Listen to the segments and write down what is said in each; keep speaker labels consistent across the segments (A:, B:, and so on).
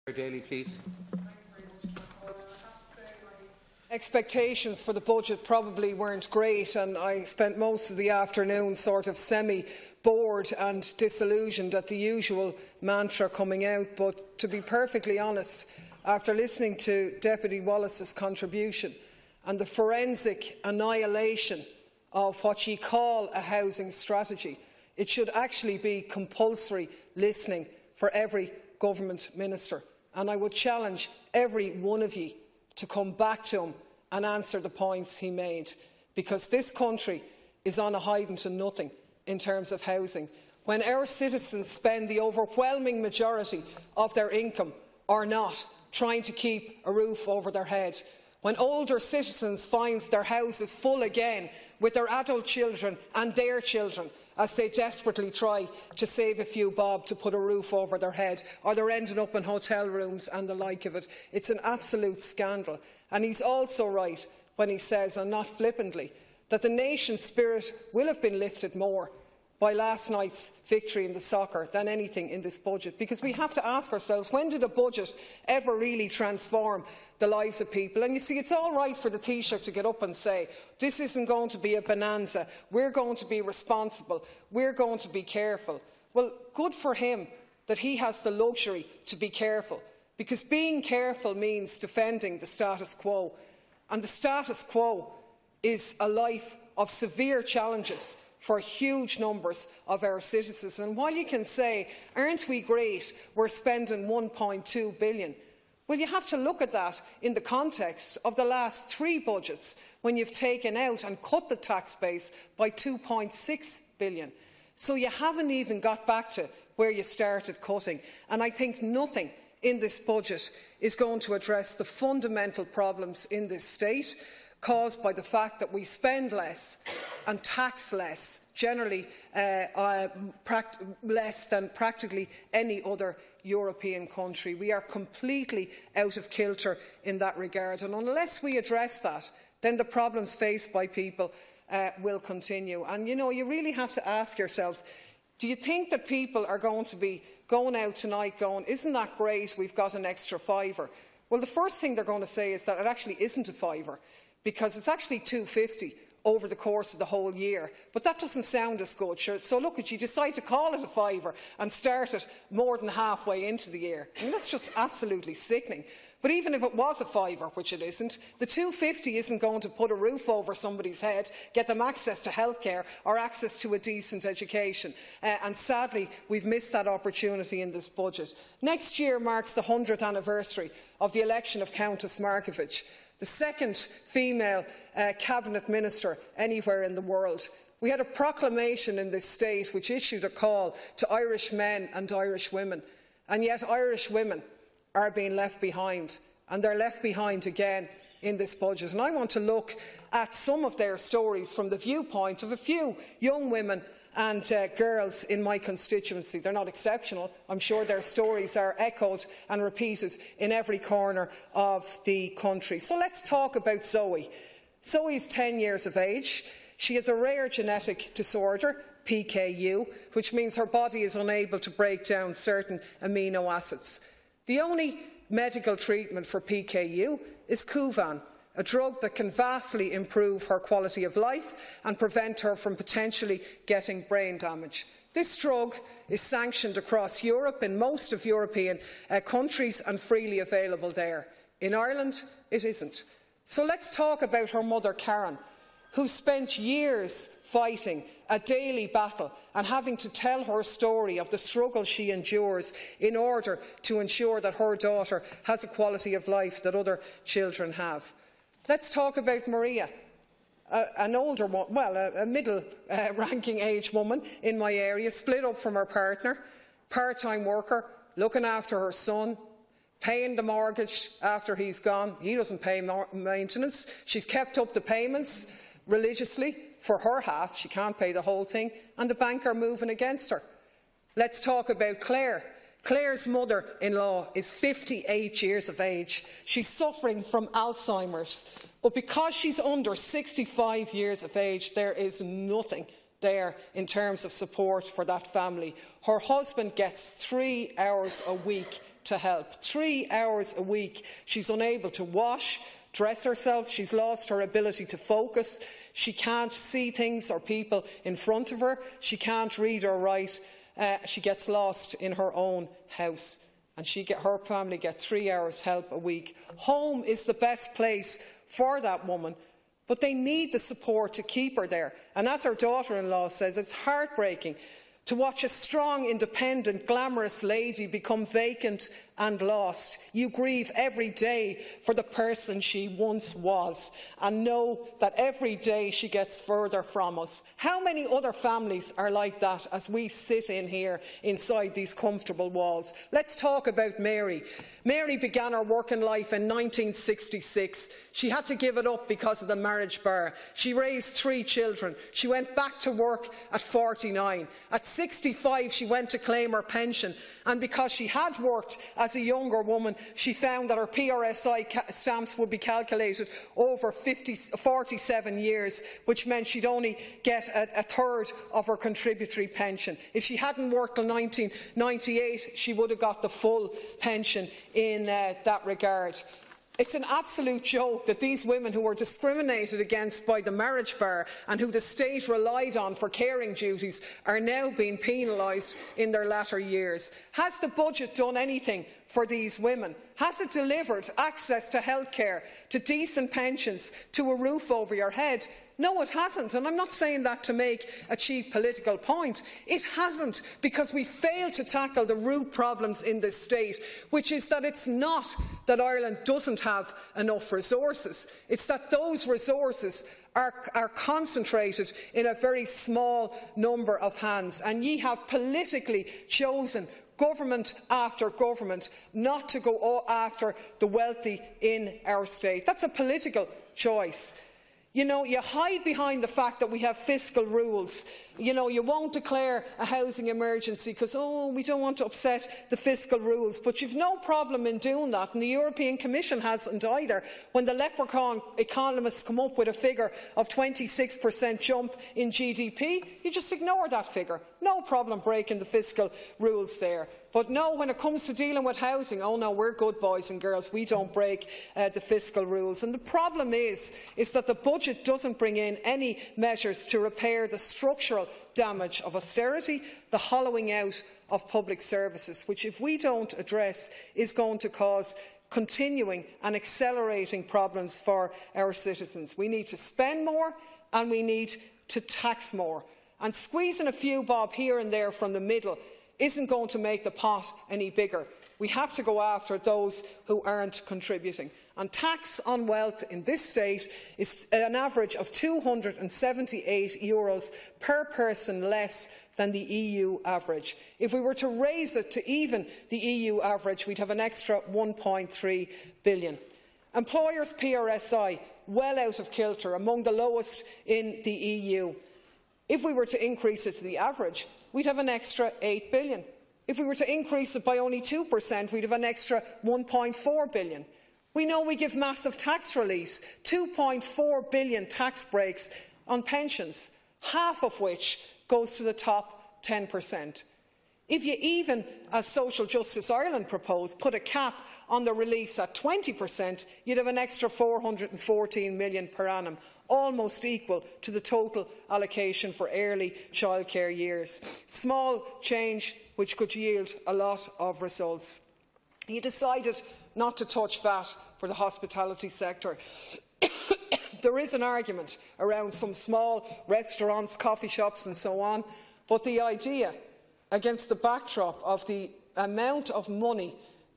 A: Clare Daly, please.
B: Expectations for the budget probably weren't great, and I spent most of the afternoon sort of semi-bored and disillusioned at the usual mantra coming out. But to be perfectly honest, after listening to Deputy Wallace's contribution and the forensic annihilation of what you call a housing strategy, it should actually be compulsory listening for every government minister. And I would challenge every one of you to come back to him and answer the points he made, because this country is on a hiding to nothing in terms of housing. When our citizens spend the overwhelming majority of their income or not trying to keep a roof over their head, when older citizens find their houses full again with their adult children and their children as they desperately try to save a few bob to put a roof over their head, or they're ending up in hotel rooms and the like of it. It's an absolute scandal. And he's also right when he says, and not flippantly, that the nation's spirit will have been lifted more by last night's victory in the soccer than anything in this budget. Because we have to ask ourselves, when did a budget ever really transform the lives of people? And you see, it's all right for the Taoiseach to get up and say, this isn't going to be a bonanza, we're going to be responsible, we're going to be careful. Well, good for him that he has the luxury to be careful, because being careful means defending the status quo. And the status quo is a life of severe challenges for huge numbers of our citizens. And while you can say, aren't we great, we're spending £1.2 billion, well, you have to look at that in the context of the last 3 budgets, when you've taken out and cut the tax base by £2.6 billion. So you haven't even got back to where you started cutting. And I think nothing in this budget is going to address the fundamental problems in this state, caused by the fact that we spend less and tax less, generally less than practically any other European country. We are completely out of kilter in that regard, and unless we address that, then the problems faced by people will continue. And you really have to ask yourself, do you think that people are going to be going out tonight going, isn't that great, we've got an extra £5? Well, the first thing they're going to say is that it actually isn't a £5, because it's actually £2.50 over the course of the whole year. But that doesn't sound as good, sure. So look, you decide to call it a £5 and start it more than halfway into the year. I mean, that's just absolutely sickening. But even if it was a £5, which it isn't, the £2.50 isn't going to put a roof over somebody's head, get them access to healthcare or access to a decent education. And sadly, we've missed that opportunity in this budget. Next year marks the 100th anniversary of the election of Countess Markievicz, the second female cabinet minister anywhere in the world. We had a proclamation in this state which issued a call to Irish men and Irish women, and yet Irish women are being left behind, and they're left behind again in this budget. And I want to look at some of their stories from the viewpoint of a few young women and girls in my constituency. They're not exceptional. I'm sure their stories are echoed and repeated in every corner of the country. So let's talk about Zoe. Zoe's 10 years of age. She has a rare genetic disorder, PKU, which means her body is unable to break down certain amino acids. The only medical treatment for PKU is Kuvan, a drug that can vastly improve her quality of life and prevent her from potentially getting brain damage. This drug is sanctioned across Europe in most of European countries and freely available there. In Ireland, it isn't. So let's talk about her mother, Karen, who spent years fighting a daily battle and having to tell her story of the struggle she endures in order to ensure that her daughter has a quality of life that other children have. Let's talk about Maria, an older one, well, a middle-ranking age woman in my area, split up from her partner, part-time worker, looking after her son, paying the mortgage after he's gone. He doesn't pay maintenance. She's kept up the payments religiously for her half. She can't pay the whole thing, and the bank are moving against her. Let's talk about Clare. Clare's mother-in-law is 58 years of age. She's suffering from Alzheimer's, but because she's under 65 years of age, there is nothing there in terms of support for that family. Her husband gets 3 hours a week to help. 3 hours a week. She's unable to wash, dress herself. She's lost her ability to focus. She can't see things or people in front of her. She can't read or write. She gets lost in her own house. And her family get 3 hours help a week. Home is the best place for that woman, but they need the support to keep her there. And as her daughter-in-law says, it's heartbreaking to watch a strong, independent, glamorous lady become vacant and lost. You grieve every day for the person she once was and know that every day she gets further from us. How many other families are like that as we sit in here inside these comfortable walls? Let's talk about Mary. Mary began her working life in 1966. She had to give it up because of the marriage bar. She raised 3 children. She went back to work at 49. At 65, she went to claim her pension. And because she had worked as a younger woman, she found that her PRSI stamps would be calculated over 47 years, which meant she'd only get a third of her contributory pension. If she hadn't worked till 1998, she would have got the full pension in that regard. It's an absolute joke that these women who were discriminated against by the marriage bar and who the state relied on for caring duties are now being penalised in their latter years. Has the budget done anything for these women? Has it delivered access to healthcare, to decent pensions, to a roof over your head? No, it hasn't, and I'm not saying that to make a cheap political point. It hasn't, because we failed to tackle the root problems in this state, which is that it's not that Ireland doesn't have enough resources. It's that those resources are concentrated in a very small number of hands, and ye have politically chosen government after government not to go after the wealthy in our state. That's a political choice. You know, you hide behind the fact that we have fiscal rules. You know, you won't declare a housing emergency because, oh, we don't want to upset the fiscal rules. But you've no problem in doing that, and the European Commission hasn't either. When the leprechaun economists come up with a figure of 26% jump in GDP, you just ignore that figure. No problem breaking the fiscal rules there. But no, when it comes to dealing with housing, oh no, we're good boys and girls, we don't break the fiscal rules. And the problem is that the budget doesn't bring in any measures to repair the structural damage of austerity, the hollowing out of public services, which, if we don't address, is going to cause continuing and accelerating problems for our citizens. We need to spend more and we need to tax more. And squeezing a few bob here and there from the middle isn't going to make the pot any bigger. We have to go after those who aren't contributing. And tax on wealth in this state is an average of €278 per person less than the EU average. If we were to raise it to even the EU average, we'd have an extra €1.3 billion. Employers' PRSI, well out of kilter, among the lowest in the EU. If we were to increase it to the average, we'd have an extra €8 billion. If we were to increase it by only 2%, we'd have an extra €1.4 billion. We know we give massive tax relief, €2.4 billion tax breaks on pensions, half of which goes to the top 10%. If you even, as Social Justice Ireland proposed, put a cap on the release at 20%, you'd have an extra €414 million per annum, almost equal to the total allocation for early childcare years. Small change which could yield a lot of results. You decided not to touch VAT for the hospitality sector. There is an argument around some small restaurants, coffee shops and so on, but the idea, against the backdrop of the amount of money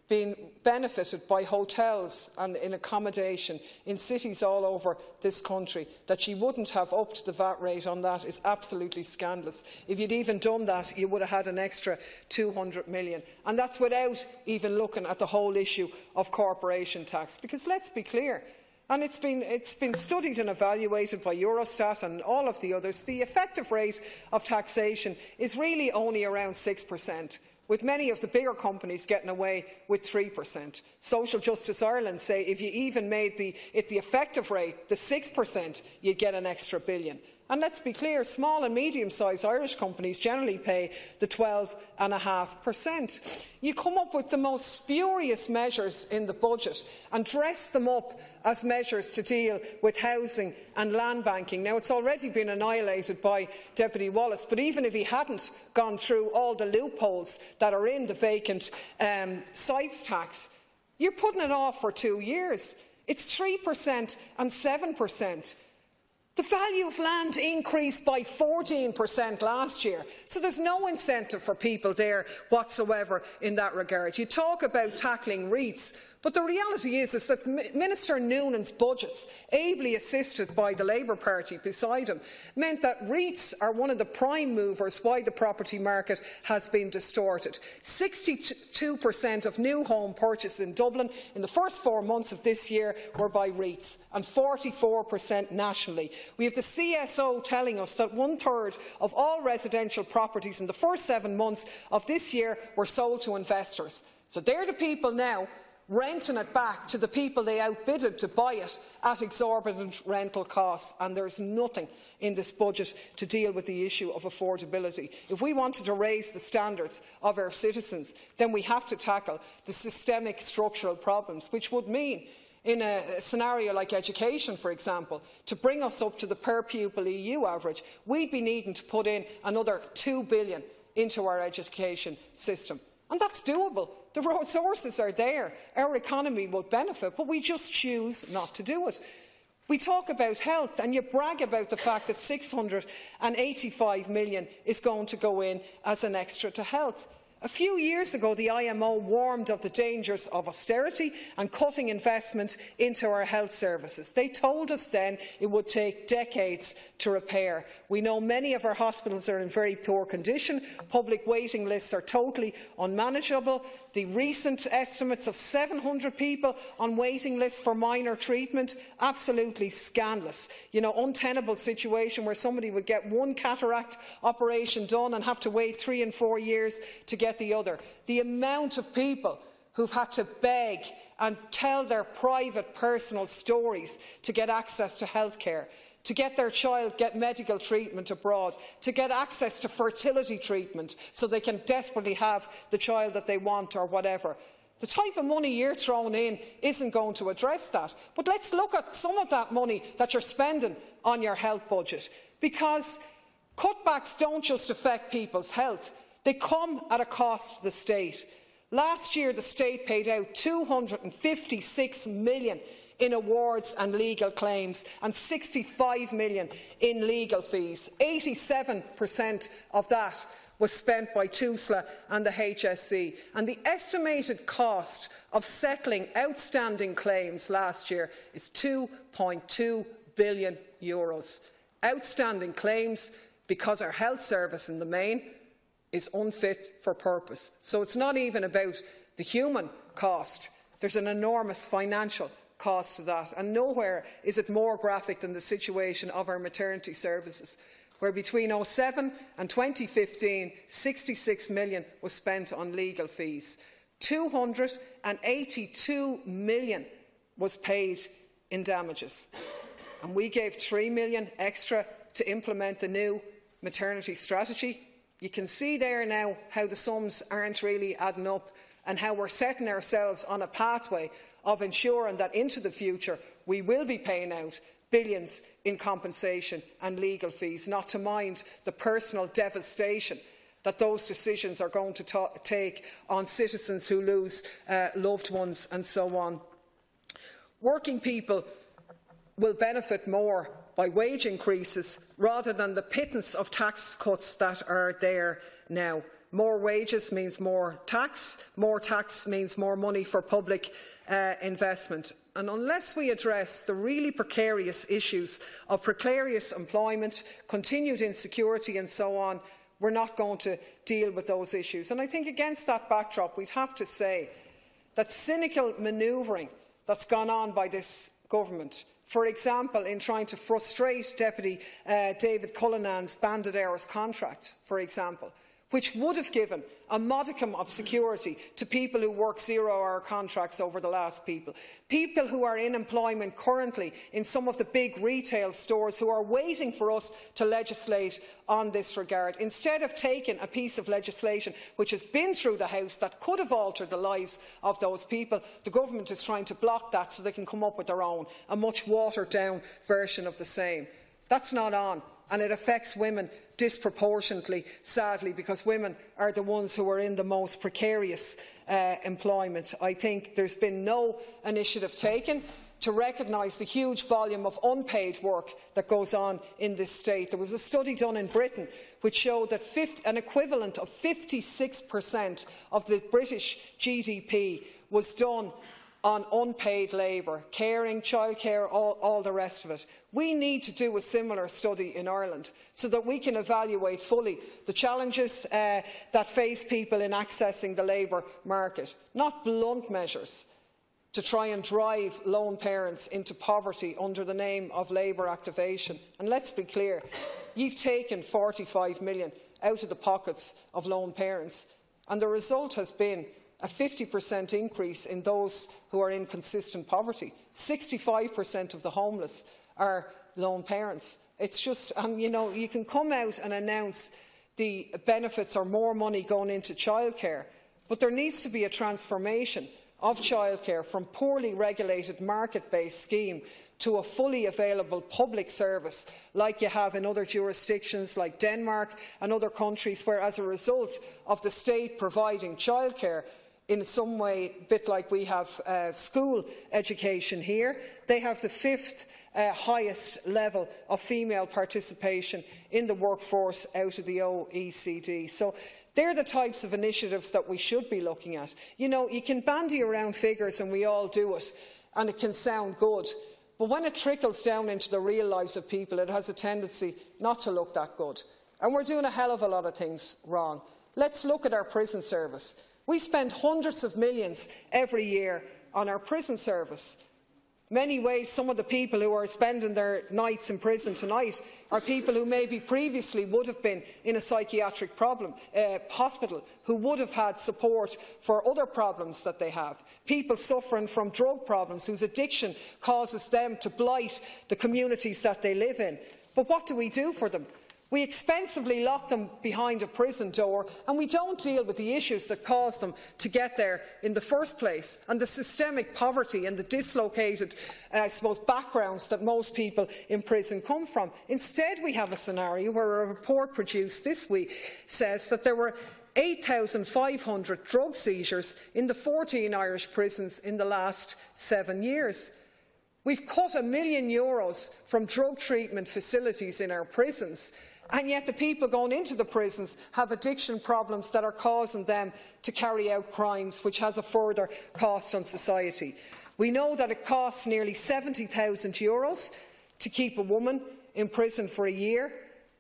B: being benefited by hotels and in accommodation in cities all over this country, that she wouldn't have upped the VAT rate on that is absolutely scandalous. If you'd even done that, you would have had an extra €200 million. And that's without even looking at the whole issue of corporation tax. Because let's be clear, and it's been studied and evaluated by Eurostat and all of the others, the effective rate of taxation is really only around 6%. with many of the bigger companies getting away with 3%. Social Justice Ireland say if you even made the effective rate the 6%, you'd get an extra billion. And let's be clear, small and medium-sized Irish companies generally pay the 12.5%. You come up with the most spurious measures in the budget and dress them up as measures to deal with housing and land banking. Now, it's already been annihilated by Deputy Wallace, but even if he hadn't gone through all the loopholes that are in the vacant sites tax, you're putting it off for 2 years. It's 3% and 7%. The value of land increased by 14% last year, so there's no incentive for people there whatsoever in that regard. You talk about tackling REITs, but the reality is that Minister Noonan's budgets, ably assisted by the Labour Party beside him, meant that REITs are one of the prime movers why the property market has been distorted. 62% of new home purchases in Dublin in the first 4 months of this year were by REITs, and 44% nationally. We have the CSO telling us that 1/3 of all residential properties in the first 7 months of this year were sold to investors. So they're the people now renting it back to the people they outbidded to buy it at exorbitant rental costs, and there's nothing in this budget to deal with the issue of affordability. If we wanted to raise the standards of our citizens, then we have to tackle the systemic structural problems, which would mean, in a scenario like education, for example, to bring us up to the per-pupil EU average, we'd be needing to put in another $2 billion into our education system. And that's doable. The resources are there. Our economy will benefit, but we just choose not to do it. We talk about health, and you brag about the fact that $685 million is going to go in as an extra to health. A few years ago, the IMO warned of the dangers of austerity and cutting investment into our health services. They told us then it would take decades to repair. We know many of our hospitals are in very poor condition. Public waiting lists are totally unmanageable. The recent estimates of 700 people on waiting lists for minor treatment, absolutely scandalous. You know, untenable situation where somebody would get one cataract operation done and have to wait 3 and 4 years to get the other. The amount of people who've had to beg and tell their private personal stories to get access to healthcare, to get their child get medical treatment abroad, to get access to fertility treatment so they can desperately have the child that they want or whatever. The type of money you're throwing in isn't going to address that. But let's look at some of that money that you're spending on your health budget, because cutbacks don't just affect people's health. They come at a cost to the state. Last year, the state paid out $256 million in awards and legal claims and $65 million in legal fees. 87% of that was spent by TUSLA and the HSE. And the estimated cost of settling outstanding claims last year is €2.2 billion. Outstanding claims because our health service in the main is unfit for purpose. So it's not even about the human cost. There's an enormous financial cost to that, and nowhere is it more graphic than the situation of our maternity services, where between 2007 and 2015, $66 million was spent on legal fees. $282 million was paid in damages. And we gave $3 million extra to implement the new maternity strategy. You can see there now how the sums aren't really adding up, and how we're setting ourselves on a pathway of ensuring that into the future we will be paying out billions in compensation and legal fees, not to mind the personal devastation that those decisions are going to take on citizens who lose loved ones and so on. Working people will benefit more by wage increases rather than the pittance of tax cuts that are there now. More wages means more tax means more money for public investment. And unless we address the really precarious issues of precarious employment, continued insecurity and so on, we're not going to deal with those issues. And I think against that backdrop, we'd have to say that cynical manoeuvring that's gone on by this government, for example, in trying to frustrate Deputy David Cullinan's banded hours contract, for example, which would have given a modicum of security to people who work zero-hour contracts over the last people who are in employment currently in some of the big retail stores who are waiting for us to legislate on this regard. Instead of taking a piece of legislation which has been through the House that could have altered the lives of those people, the government is trying to block that so they can come up with their own, a much watered-down version of the same. That's not on, and it affects women disproportionately, sadly, because women are the ones who are in the most precarious employment. I think there's been no initiative taken to recognise the huge volume of unpaid work that goes on in this state. There was a study done in Britain which showed that an equivalent of 56% of the British GDP was done on unpaid labour, caring, childcare, all the rest of it. We need to do a similar study in Ireland so that we can evaluate fully the challenges that face people in accessing the labour market, not blunt measures to try and drive lone parents into poverty under the name of labour activation. And let's be clear, you've taken 45 million out of the pockets of lone parents, and the result has been a 50% increase in those who are in consistent poverty. 65% of the homeless are lone parents. It's just, and you can come out and announce the benefits or more money going into childcare, but there needs to be a transformation of childcare from poorly regulated market-based scheme to a fully available public service like you have in other jurisdictions like Denmark and other countries where, as a result of the state providing childcare, in some way, a bit like we have school education here, they have the 5th highest level of female participation in the workforce out of the OECD. So they're the types of initiatives that we should be looking at. You can bandy around figures, and we all do it, and it can sound good. But when it trickles down into the real lives of people, it has a tendency not to look that good. And we're doing a hell of a lot of things wrong. Let's look at our prison service. We spend hundreds of millions every year on our prison service. Many ways, some of the people who are spending their nights in prison tonight are people who maybe previously would have been in a psychiatric hospital, who would have had support for other problems that they have. People suffering from drug problems whose addiction causes them to blight the communities that they live in. But what do we do for them? We expensively lock them behind a prison door, and we don't deal with the issues that caused them to get there in the first place, and the systemic poverty and the dislocated, backgrounds that most people in prison come from. Instead, we have a scenario where a report produced this week says that there were 8,500 drug seizures in the 14 Irish prisons in the last 7 years. We've cut €1 million from drug treatment facilities in our prisons, and yet the people going into the prisons have addiction problems that are causing them to carry out crimes, which has a further cost on society. We know that it costs nearly €70,000 to keep a woman in prison for a year,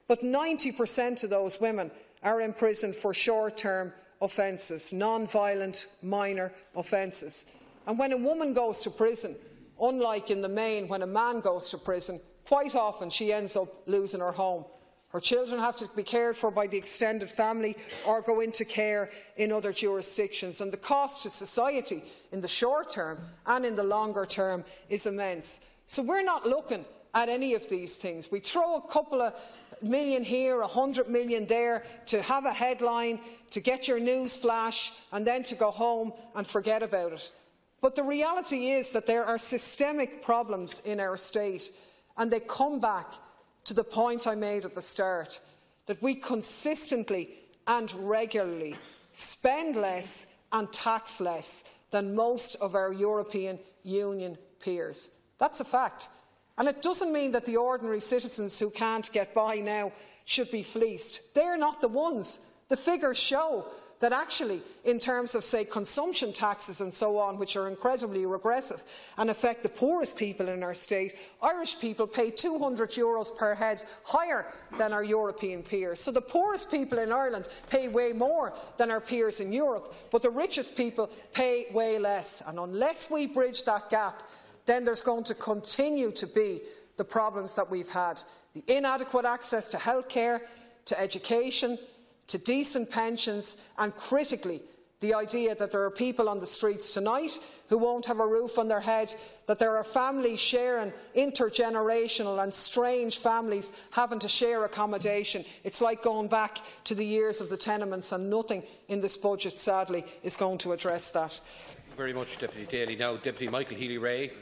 B: but 90% of those women are in prison for short-term offences, non-violent minor offences. And when a woman goes to prison, unlike in the main when a man goes to prison, quite often she ends up losing her home. Her children have to be cared for by the extended family or go into care in other jurisdictions, and the cost to society in the short term and in the longer term is immense. So we're not looking at any of these things. We throw a couple of million here, 100 million there to have a headline, to get your news flash, and then to go home and forget about it. But the reality is that there are systemic problems in our state, and they come back to the point I made at the start, that we consistently and regularly spend less and tax less than most of our European Union peers. That's a fact. And it doesn't mean that the ordinary citizens who can't get by now should be fleeced. They're not the ones. The figures show that actually, in terms of, say, consumption taxes and so on, which are incredibly regressive and affect the poorest people in our state, Irish people pay €200 per head higher than our European peers. So the poorest people in Ireland pay way more than our peers in Europe, but the richest people pay way less. And unless we bridge that gap, then there's going to continue to be the problems that we've had. The inadequate access to healthcare, to education, to decent pensions and, critically, the idea that there are people on the streets tonight who won't have a roof on their head, that there are families sharing intergenerational and strange families having to share accommodation. It's like going back to the years of the tenements, and nothing in this budget, sadly, is going to address that.
A: Thank you very much, Deputy Daly. Now, Deputy Michael Healy-Rae.